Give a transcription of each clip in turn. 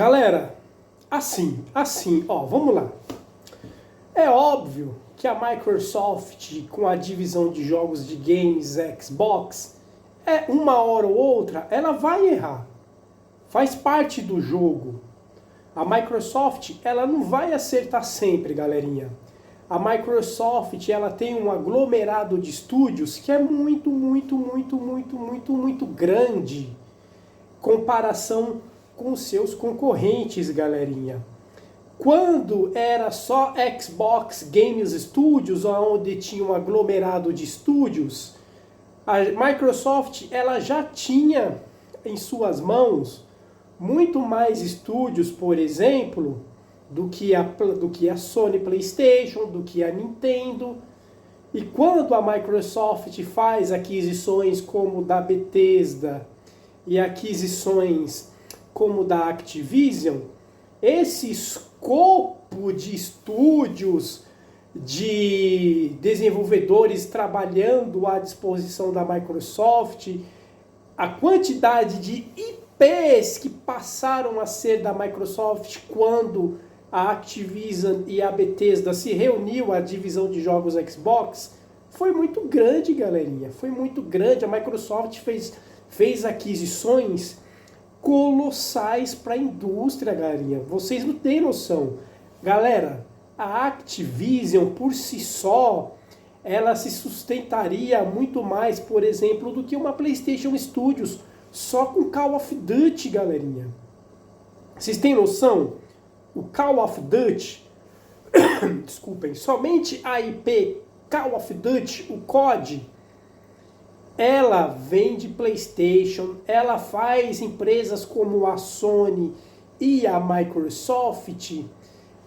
Galera, ó, vamos lá. É óbvio que a Microsoft, com a divisão de jogos de games Xbox, uma hora ou outra, ela vai errar. Faz parte do jogo. A Microsoft, ela não vai acertar sempre, galerinha. A Microsoft, ela tem um aglomerado de estúdios que é muito grande em comparação com os seus concorrentes, galerinha. Quando era só Xbox Games Studios, onde tinha um aglomerado de estúdios, a Microsoft ela já tinha em suas mãos muito mais estúdios, por exemplo, do que a Sony PlayStation, do que a Nintendo. E quando a Microsoft faz aquisições como da Bethesda e aquisições como da Activision, esse escopo de estúdios, de desenvolvedores trabalhando à disposição da Microsoft, a quantidade de IPs que passaram a ser da Microsoft quando a Activision e a Bethesda se reuniu à divisão de jogos Xbox, foi muito grande, galerinha. Foi muito grande. A Microsoft fez aquisições colossais para a indústria, galerinha. Vocês não têm noção. Galera, a Activision por si só, ela se sustentaria muito mais, por exemplo, do que uma PlayStation Studios, só com Call of Duty, galerinha. Vocês têm noção? O Call of Duty, desculpem, somente a IP Call of Duty, o COD, ela vende PlayStation, ela faz empresas como a Sony e a Microsoft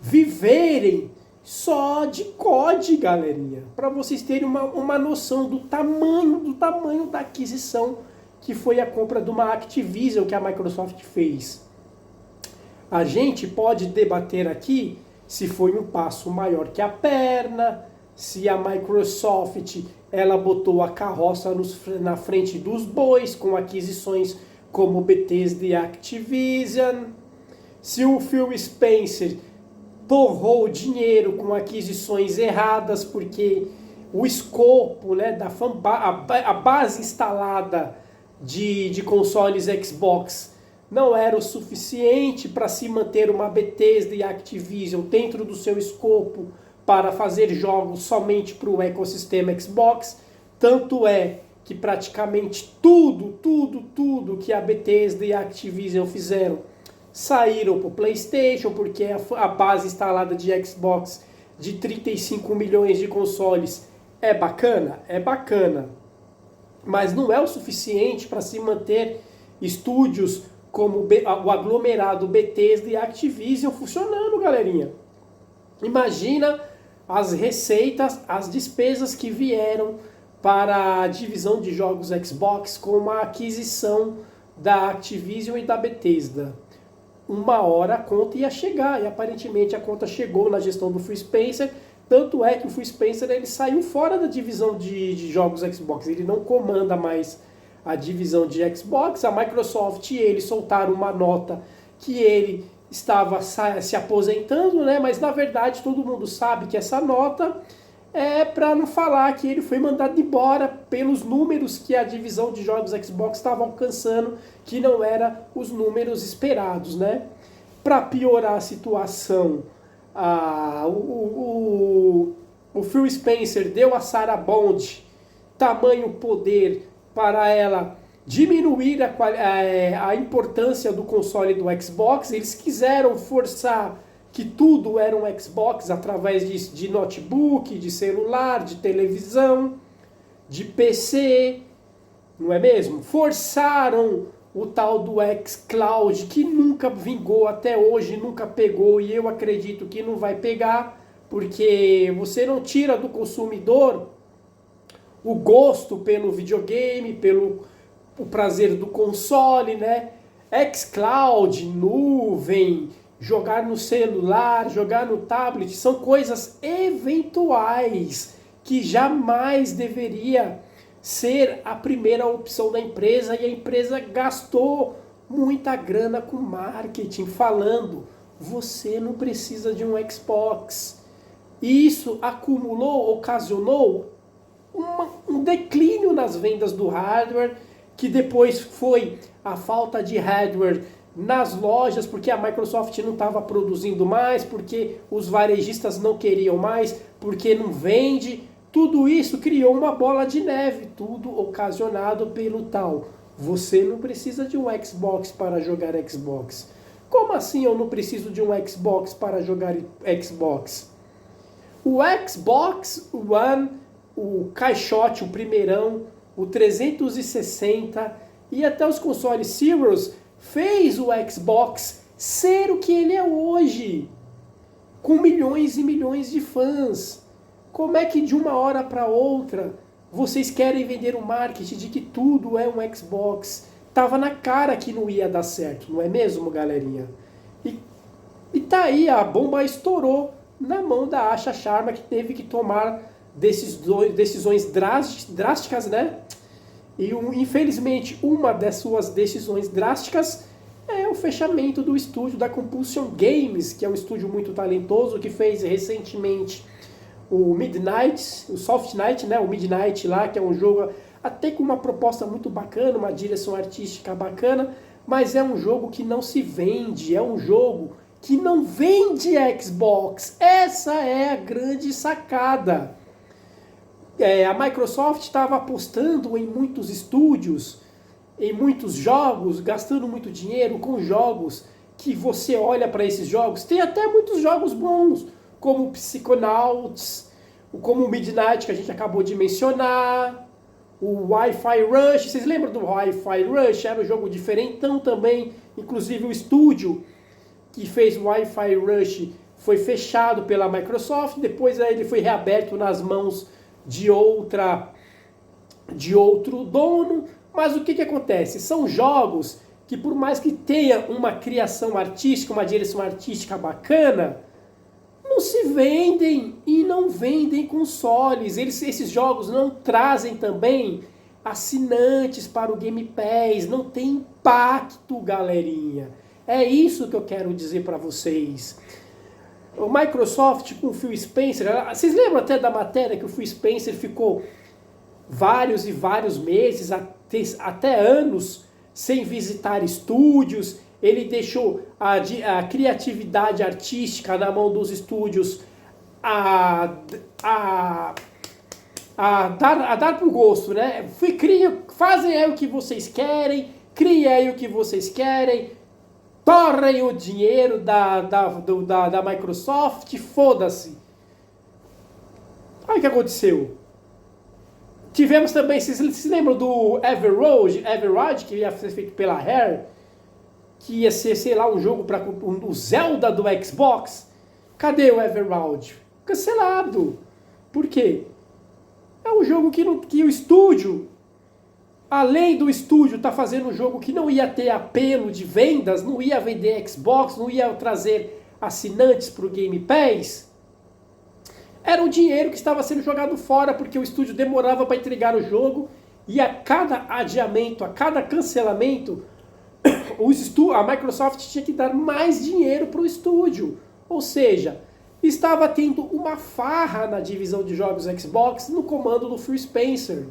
viverem só de COD, galerinha. Para vocês terem uma noção do tamanho da aquisição que foi a compra de uma Activision que a Microsoft fez. A gente pode debater aqui se foi um passo maior que a perna, se a Microsoft ela botou a carroça na frente dos bois com aquisições como Bethesda e Activision, se o Phil Spencer torrou dinheiro com aquisições erradas porque o escopo, né, a base instalada de consoles Xbox não era o suficiente para se manter uma Bethesda e Activision dentro do seu escopo para fazer jogos somente para o ecossistema Xbox. Tanto é que praticamente tudo que a Bethesda e a Activision fizeram saíram para o PlayStation, porque a base instalada de Xbox de 35 milhões de consoles é bacana, mas não é o suficiente para se manter estúdios como o aglomerado Bethesda e Activision funcionando, galerinha. Imagina as receitas, as despesas que vieram para a divisão de jogos Xbox com a aquisição da Activision e da Bethesda. Uma hora a conta ia chegar, e aparentemente a conta chegou na gestão do Phil Spencer, tanto é que o Phil Spencer ele saiu fora da divisão de jogos Xbox, ele não comanda mais a divisão de Xbox. A Microsoft e ele soltaram uma nota que ele estava se aposentando, né? Mas na verdade todo mundo sabe que essa nota é para não falar que ele foi mandado embora pelos números que a divisão de jogos Xbox estava alcançando, que não eram os números esperados, né? Para piorar a situação, o Phil Spencer deu a Sarah Bond tamanho poder para ela diminuir a importância do console do Xbox. Eles quiseram forçar que tudo era um Xbox através de notebook, de celular, de televisão, de PC, não é mesmo? Forçaram o tal do xCloud, que nunca vingou até hoje, nunca pegou, e eu acredito que não vai pegar, porque você não tira do consumidor o gosto pelo videogame, pelo o prazer do console, né? xCloud, nuvem, jogar no celular, jogar no tablet, são coisas eventuais que jamais deveria ser a primeira opção da empresa, e a empresa gastou muita grana com marketing, falando, você não precisa de um Xbox. E isso ocasionou um declínio nas vendas do hardware, que depois foi a falta de hardware nas lojas, porque a Microsoft não estava produzindo mais, porque os varejistas não queriam mais, porque não vende. Tudo isso criou uma bola de neve, tudo ocasionado pelo tal. Você não precisa de um Xbox para jogar Xbox. Como assim eu não preciso de um Xbox para jogar Xbox? O Xbox One, o caixote, o primeirão, o 360 e até os consoles Series fez o Xbox ser o que ele é hoje, com milhões e milhões de fãs. Como é que de uma hora para outra vocês querem vender o marketing de que tudo é um Xbox? Tava na cara que não ia dar certo, não é mesmo, galerinha? E tá aí, a bomba estourou na mão da Asha Sharma, que teve que tomar decisões drásticas, né? E infelizmente uma das suas decisões drásticas é o fechamento do estúdio da Compulsion Games, que é um estúdio muito talentoso, que fez recentemente o Midnight, o Soft Night, né? O Midnight lá, que é um jogo até com uma proposta muito bacana, uma direção artística bacana, mas é um jogo que não se vende, é um jogo que não vende Xbox. Essa é a grande sacada. A Microsoft estava apostando em muitos estúdios, em muitos jogos, gastando muito dinheiro com jogos que você olha para esses jogos. Tem até muitos jogos bons, como Psychonauts, como o Midnight, que a gente acabou de mencionar, o Wi-Fi Rush. Vocês lembram do Wi-Fi Rush? Era um jogo diferentão também. Inclusive o estúdio que fez o Wi-Fi Rush foi fechado pela Microsoft. Depois ele foi reaberto nas mãos de outro dono. Mas o que acontece? São jogos que, por mais que tenha uma criação artística, uma direção artística bacana, não se vendem e não vendem consoles. Esses jogos não trazem também assinantes para o Game Pass, não tem impacto, galerinha. É isso que eu quero dizer para vocês. O Microsoft com o Phil Spencer, vocês lembram até da matéria que o Phil Spencer ficou vários e vários meses, até anos, sem visitar estúdios. Ele deixou a criatividade artística na mão dos estúdios a dar pro gosto, né? Fazem aí o que vocês querem, criem aí o que vocês querem, torrem o dinheiro da Microsoft, foda-se. Olha o que aconteceu. Tivemos também, vocês lembram do Everroad, que ia ser feito pela Rare, que ia ser, sei lá, um jogo para o Zelda do Xbox? Cadê o Everroad? Cancelado. Por quê? É um jogo que o estúdio, além do estúdio estar fazendo um jogo que não ia ter apelo de vendas, não ia vender Xbox, não ia trazer assinantes para o Game Pass, era um dinheiro que estava sendo jogado fora porque o estúdio demorava para entregar o jogo e a cada adiamento, a cada cancelamento, a Microsoft tinha que dar mais dinheiro para o estúdio. Ou seja, estava tendo uma farra na divisão de jogos Xbox no comando do Phil Spencer.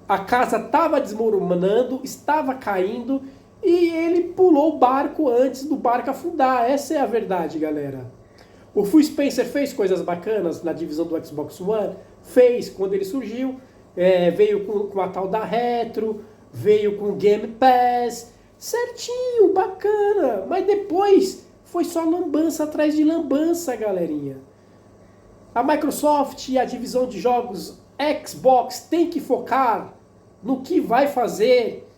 A casa estava desmoronando, estava caindo e ele pulou o barco antes do barco afundar. Essa é a verdade, galera. O Phil Spencer fez coisas bacanas na divisão do Xbox One, fez quando ele surgiu, veio com a tal da Retro, veio com o Game Pass, certinho, bacana, mas depois foi só lambança atrás de lambança, galerinha. A Microsoft e a divisão de jogos Xbox tem que focar no que vai fazer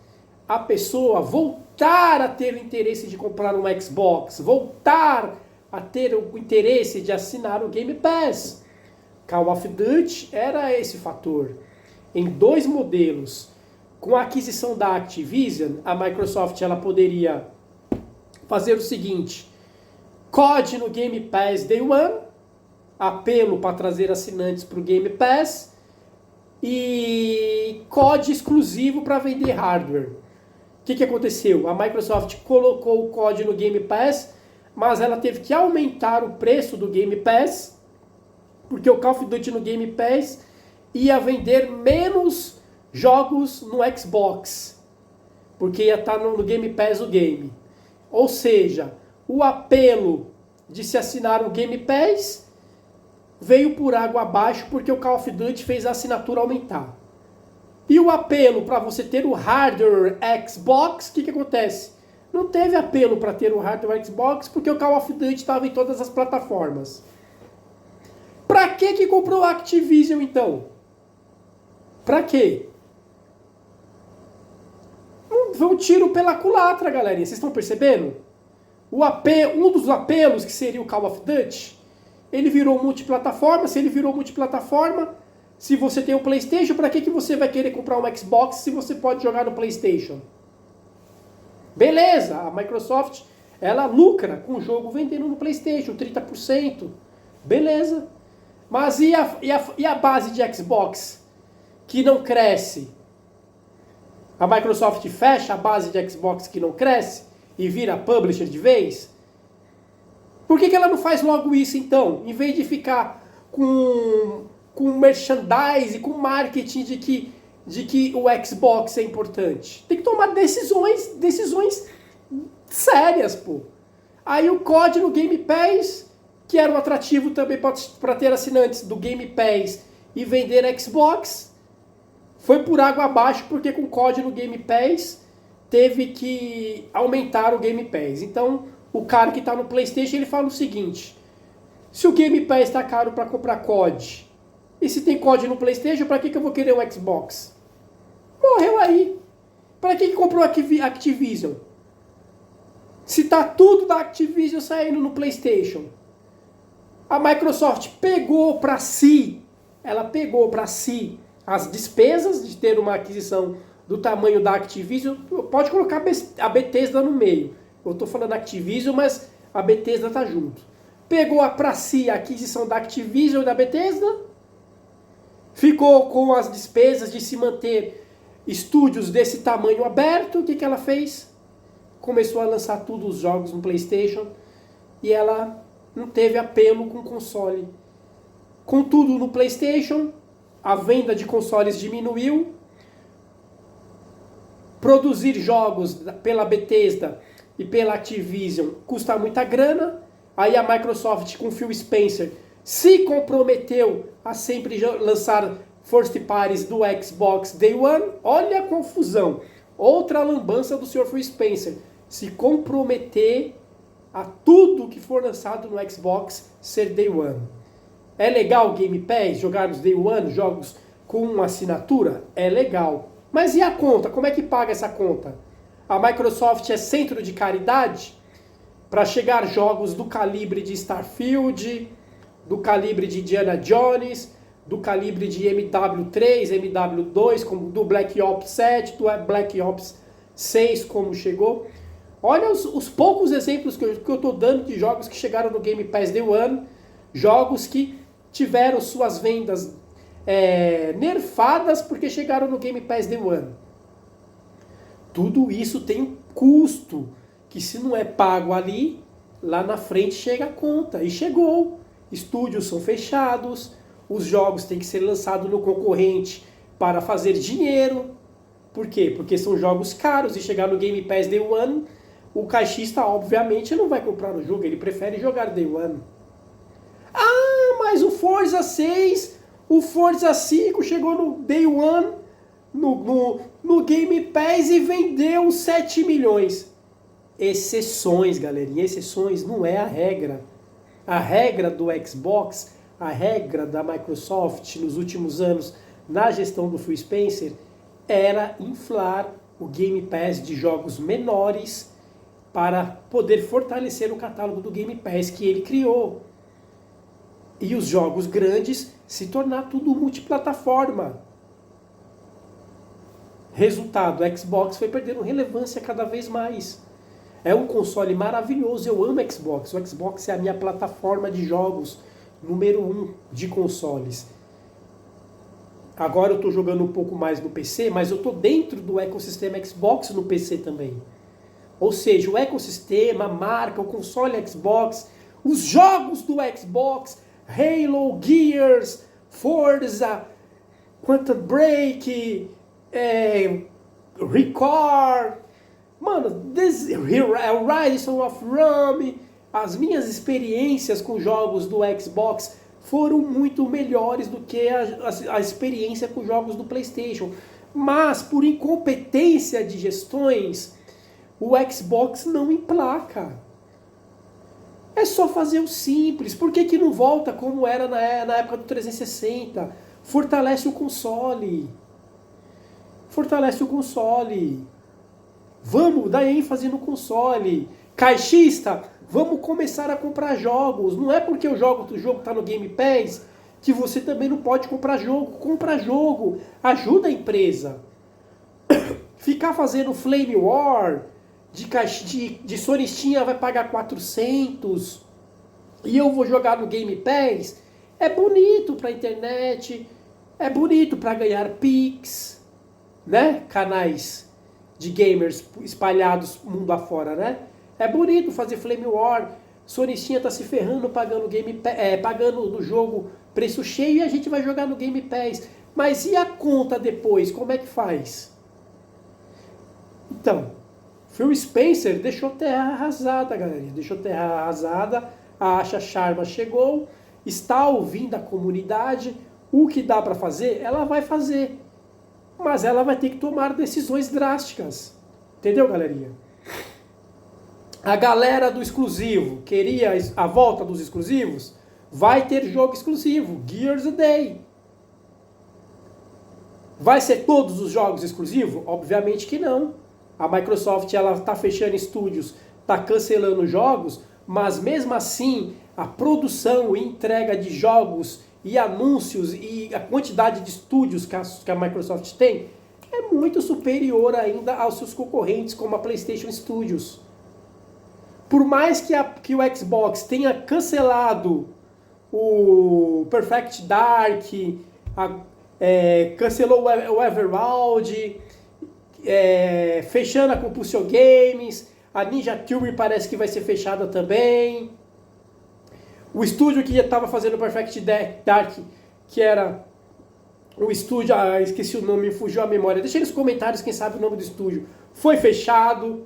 a pessoa voltar a ter o interesse de comprar um Xbox, voltar a ter o interesse de assinar o Game Pass. Call of Duty era esse fator. Em 2 modelos, com a aquisição da Activision, a Microsoft ela poderia fazer o seguinte: COD no Game Pass Day One, apelo para trazer assinantes para o Game Pass, e COD exclusivo para vender hardware. que aconteceu? A Microsoft colocou o COD no Game Pass, mas ela teve que aumentar o preço do Game Pass, porque o Call of Duty no Game Pass ia vender menos jogos no Xbox, porque ia estar no Game Pass o game. Ou seja, o apelo de se assinar o Game Pass veio por água abaixo porque o Call of Duty fez a assinatura aumentar. E o apelo para você ter o hardware Xbox, o que acontece? Não teve apelo para ter o hardware Xbox porque o Call of Duty estava em todas as plataformas. Pra que comprou a Activision então? Pra quê? Foi um tiro pela culatra, galerinha. Vocês estão percebendo? Um dos apelos, que seria o Call of Duty, ele virou multiplataforma. Se ele virou multiplataforma, se você tem um PlayStation, para que você vai querer comprar um Xbox se você pode jogar no PlayStation? Beleza, a Microsoft, ela lucra com o jogo vendendo no PlayStation, 30%. Beleza. Mas e a base de Xbox, que não cresce? A Microsoft fecha a base de Xbox que não cresce e vira publisher de vez? Por que ela não faz logo isso então? Em vez de ficar com merchandise, com marketing de que o Xbox é importante. Tem que tomar decisões sérias, pô. Aí o COD no Game Pass, que era um atrativo também para ter assinantes do Game Pass e vender Xbox, foi por água abaixo porque com COD no Game Pass teve que aumentar o Game Pass. Então, o cara que está no PlayStation, ele fala o seguinte: se o Game Pass está caro para comprar COD, e se tem COD no PlayStation, para que eu vou querer um Xbox? Morreu aí. Para que comprou Activision? Se tá tudo da Activision saindo no PlayStation. A Microsoft pegou para si as despesas de ter uma aquisição do tamanho da Activision. Pode colocar a Bethesda no meio. Eu estou falando Activision, mas a Bethesda tá junto. Pegou para si a aquisição da Activision e da Bethesda. Ficou com as despesas de se manter estúdios desse tamanho aberto. O que ela fez? Começou a lançar todos os jogos no PlayStation e ela não teve apelo com console. Contudo, no PlayStation, a venda de consoles diminuiu. Produzir jogos pela Bethesda e pela Activision custa muita grana. Aí a Microsoft, com Phil Spencer, se comprometeu a sempre lançar first parties do Xbox Day One. Olha a confusão. Outra lambança do Sr. Phil Spencer. Se comprometer a tudo que for lançado no Xbox ser Day One. É legal o Game Pass, jogar nos Day One, jogos com uma assinatura? É legal. Mas e a conta? Como é que paga essa conta? A Microsoft é centro de caridade para chegar jogos do calibre de Starfield, do calibre de Indiana Jones, do calibre de MW3, MW2, como do Black Ops 7, do Black Ops 6, como chegou. Olha os poucos exemplos que eu estou dando de jogos que chegaram no Game Pass Day One, jogos que tiveram suas vendas nerfadas porque chegaram no Game Pass Day One. Tudo isso tem um custo, que se não é pago ali, lá na frente chega a conta. E chegou. Estúdios são fechados, os jogos têm que ser lançados no concorrente para fazer dinheiro. Por quê? Porque são jogos caros e chegar no Game Pass Day One, o caixista obviamente não vai comprar o jogo, ele prefere jogar Day One. Ah, mas o Forza 6, o Forza 5 chegou no Day One, no Game Pass e vendeu 7 milhões. Exceções, galerinha, exceções, não é a regra. A regra do Xbox, a regra da Microsoft nos últimos anos, na gestão do Phil Spencer, era inflar o Game Pass de jogos menores para poder fortalecer o catálogo do Game Pass que ele criou. E os jogos grandes se tornar tudo multiplataforma. Resultado, o Xbox foi perdendo relevância cada vez mais. É um console maravilhoso, eu amo Xbox. O Xbox é a minha plataforma de jogos número 1 de consoles. Agora eu estou jogando um pouco mais no PC, mas eu estou dentro do ecossistema Xbox no PC também. Ou seja, o ecossistema, a marca, o console Xbox, os jogos do Xbox, Halo, Gears, Forza, Quantum Break, Record, mano, Rise of Rome, as minhas experiências com jogos do Xbox foram muito melhores do que a experiência com jogos do PlayStation. Mas, por incompetência de gestões, o Xbox não emplaca. É só fazer o simples. Por que não volta como era na época do 360? Fortalece o console. Fortalece o console. Vamos dar ênfase no console. Caixista, vamos começar a comprar jogos. Não é porque o jogo está no Game Pass que você também não pode comprar jogo. Compra jogo. Ajuda a empresa. Ficar fazendo Flame War de sonistinha vai pagar 400 e eu vou jogar no Game Pass. É bonito para internet. É bonito para ganhar Pix, né? Canais de gamers espalhados mundo afora, né? É bonito fazer Flame War. Sonistinha tá se ferrando pagando pagando no jogo preço cheio e a gente vai jogar no Game Pass. Mas e a conta depois? Como é que faz? Então, Phil Spencer deixou terra arrasada, galera. Deixou terra arrasada. A Asha Sharma chegou, está ouvindo a comunidade. O que dá para fazer, ela vai fazer. Mas ela vai ter que tomar decisões drásticas. Entendeu, galerinha? A galera do exclusivo queria a volta dos exclusivos? Vai ter jogo exclusivo. Gears a Day. Vai ser todos os jogos exclusivos? Obviamente que não. A Microsoft está fechando estúdios, está cancelando jogos, mas mesmo assim a produção e entrega de jogos e anúncios e a quantidade de estúdios que a Microsoft tem é muito superior ainda aos seus concorrentes como a PlayStation Studios. Por mais que o Xbox tenha cancelado o Perfect Dark, cancelou o Everwild, fechando a Compulsion Games, a Ninja Theory parece que vai ser fechada também. O estúdio que estava fazendo o Perfect Dark, que era o estúdio, esqueci o nome, fugiu a memória. Deixa aí nos comentários quem sabe o nome do estúdio. Foi fechado.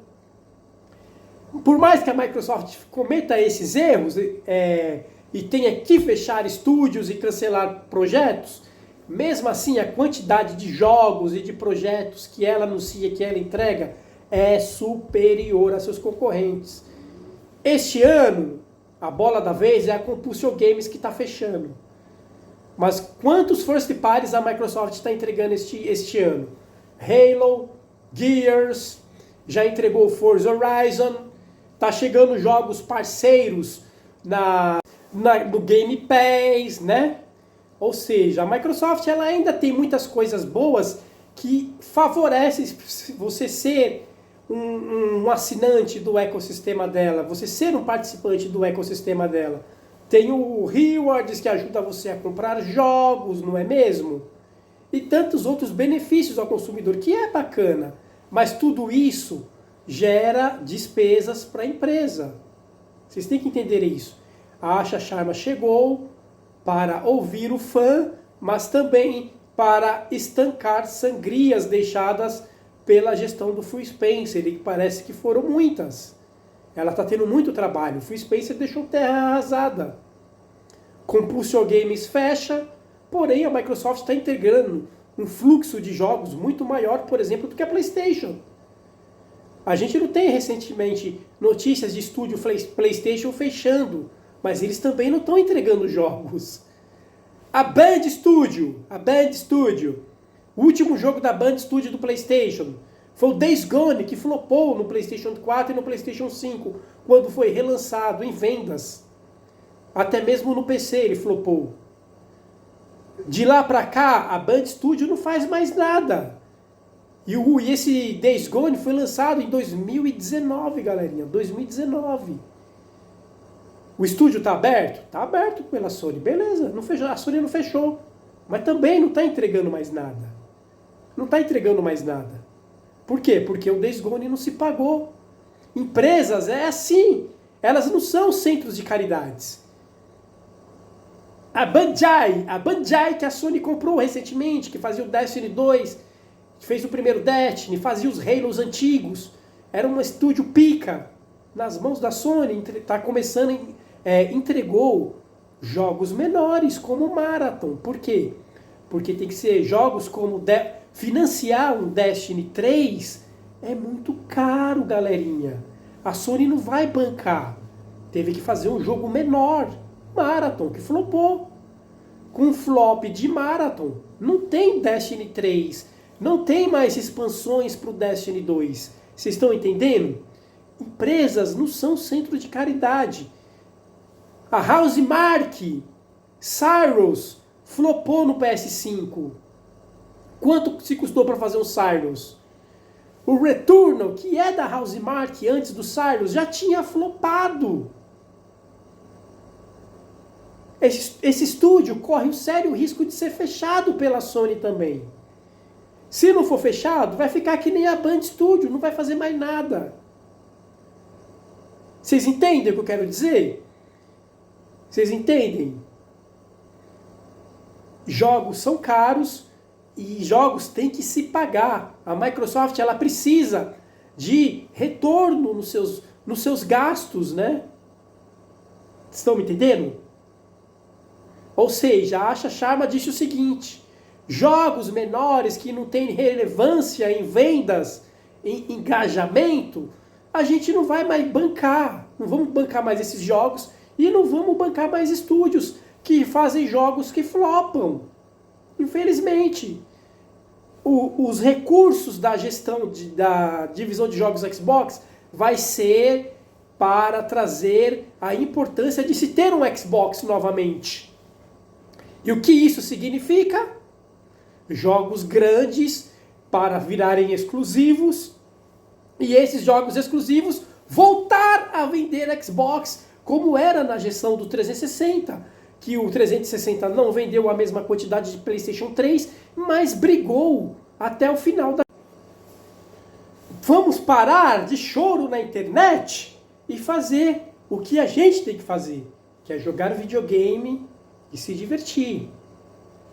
Por mais que a Microsoft cometa esses erros e tenha que fechar estúdios e cancelar projetos, mesmo assim a quantidade de jogos e de projetos que ela anuncia, que ela entrega, é superior a seus concorrentes. Este ano, a bola da vez é a Compulsion Games que está fechando. Mas quantos first parties a Microsoft está entregando este ano? Halo, Gears, já entregou o Forza Horizon, está chegando jogos parceiros no Game Pass, né? Ou seja, a Microsoft ela ainda tem muitas coisas boas que favorecem você ser um assinante do ecossistema dela, você ser um participante do ecossistema dela. Tem o Rewards que ajuda você a comprar jogos, não é mesmo? E tantos outros benefícios ao consumidor, que é bacana. Mas tudo isso gera despesas para a empresa. Vocês têm que entender isso. A Asha Sharma chegou para ouvir o fã, mas também para estancar sangrias deixadas pela gestão do Phil Spencer, e parece que foram muitas. Ela está tendo muito trabalho. O Phil Spencer deixou terra arrasada. Compulsion Games fecha, porém a Microsoft está integrando um fluxo de jogos muito maior, por exemplo, do que a PlayStation. A gente não tem recentemente notícias de estúdio PlayStation fechando, mas eles também não estão entregando jogos. A Band Studio, o último jogo da Band Studio do PlayStation, foi o Days Gone, que flopou no PlayStation 4 e no PlayStation 5, quando foi relançado em vendas. Até mesmo no PC ele flopou. De lá pra cá, a Band Studio não faz mais nada. E esse Days Gone foi lançado em 2019, galerinha, 2019. O estúdio tá aberto? Tá aberto pela Sony, beleza. Não fechou, a Sony não fechou. mas também não está entregando mais nada. Não está entregando mais nada. Por quê? Porque o Days Gone não se pagou. Empresas é assim. Elas não são centros de caridades. A Bandai que a Sony comprou recentemente, que fazia o Destiny 2, que fez o primeiro Destiny, fazia os Halos antigos. Era um estúdio pica. Nas mãos da Sony, está começando, entregou jogos menores, como Marathon. Por quê? Porque tem que ser jogos como... Financiar um Destiny 3 é muito caro, galerinha. A Sony não vai bancar. Teve que fazer um jogo menor. Marathon, que flopou. Com flop de Marathon, não tem Destiny 3. Não tem mais expansões para o Destiny 2. Vocês estão entendendo? Empresas não são centro de caridade. A Housemarque, Cyrus, flopou no PS5. Quanto se custou para fazer um Cyrus? O Returnal, que é da Housemarque antes do Cyrus, já tinha flopado. Esse estúdio corre um sério risco de ser fechado pela Sony também. Se não for fechado, vai ficar que nem a Band Studio, não vai fazer mais nada. Vocês entendem o que eu quero dizer? Vocês entendem? Jogos são caros e jogos têm que se pagar. A Microsoft ela precisa de retorno nos seus gastos, né? Estão me entendendo? Ou seja, a Asha Sharma disse o seguinte: jogos menores que não têm relevância em vendas, em engajamento, a gente não vai mais bancar. Não vamos bancar mais esses jogos e não vamos bancar mais estúdios que fazem jogos que flopam. Infelizmente, os recursos da gestão da divisão de jogos Xbox vai ser para trazer a importância de se ter um Xbox novamente. E o que isso significa? Jogos grandes para virarem exclusivos e esses jogos exclusivos voltar a vender Xbox como era na gestão do 360, que o 360 não vendeu a mesma quantidade de PlayStation 3, mas brigou até o final da... Vamos parar de choro na internet e fazer o que a gente tem que fazer, que é jogar videogame e se divertir.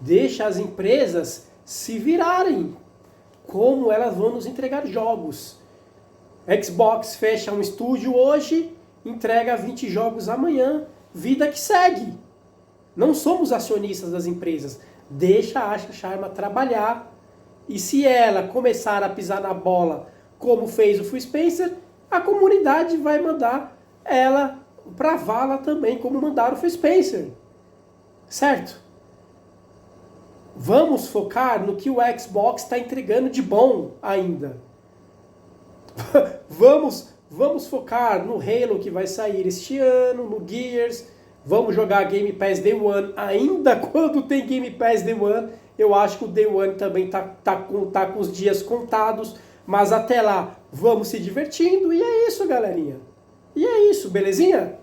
Deixa as empresas se virarem como elas vão nos entregar jogos. Xbox fecha um estúdio hoje, entrega 20 jogos amanhã, vida que segue. Não somos acionistas das empresas. Deixa a Asha Sharma trabalhar e se ela começar a pisar na bola como fez o Phil Spencer, a comunidade vai mandar ela pra vala também, como mandaram o Phil Spencer. Certo? Vamos focar no que o Xbox está entregando de bom ainda. Vamos focar no Halo que vai sair este ano, no Gears. Vamos jogar Game Pass Day One ainda quando tem Game Pass Day One. Eu acho que o Day One também tá com os dias contados. Mas até lá, vamos se divertindo. E é isso, galerinha. E é isso, belezinha?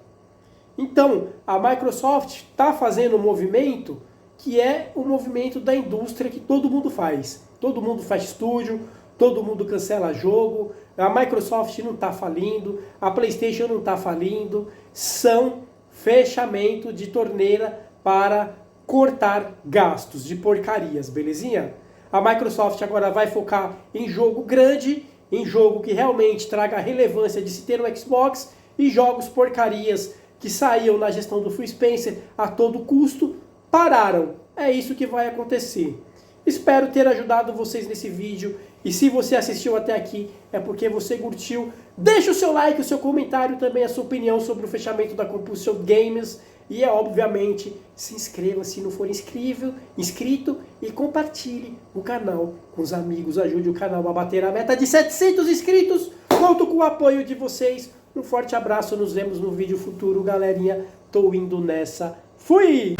Então, a Microsoft está fazendo um movimento que é o movimento da indústria que todo mundo faz. Todo mundo faz estúdio, todo mundo cancela jogo, a Microsoft não está falindo, a PlayStation não está falindo, são fechamento de torneira para cortar gastos de porcarias, belezinha? A Microsoft agora vai focar em jogo grande, em jogo que realmente traga a relevância de se ter um Xbox, e jogos porcarias que saíam na gestão do Phil Spencer a todo custo, pararam. É isso que vai acontecer. Espero ter ajudado vocês nesse vídeo. E se você assistiu até aqui, é porque você curtiu. Deixa o seu like, o seu comentário, também a sua opinião sobre o fechamento da Compulsion Games. E obviamente, se inscreva se não for inscrito e compartilhe o canal com os amigos. Ajude o canal a bater a meta de 700 inscritos. Conto com o apoio de vocês. Um forte abraço, nos vemos no vídeo futuro, galerinha. Tô indo nessa. Fui!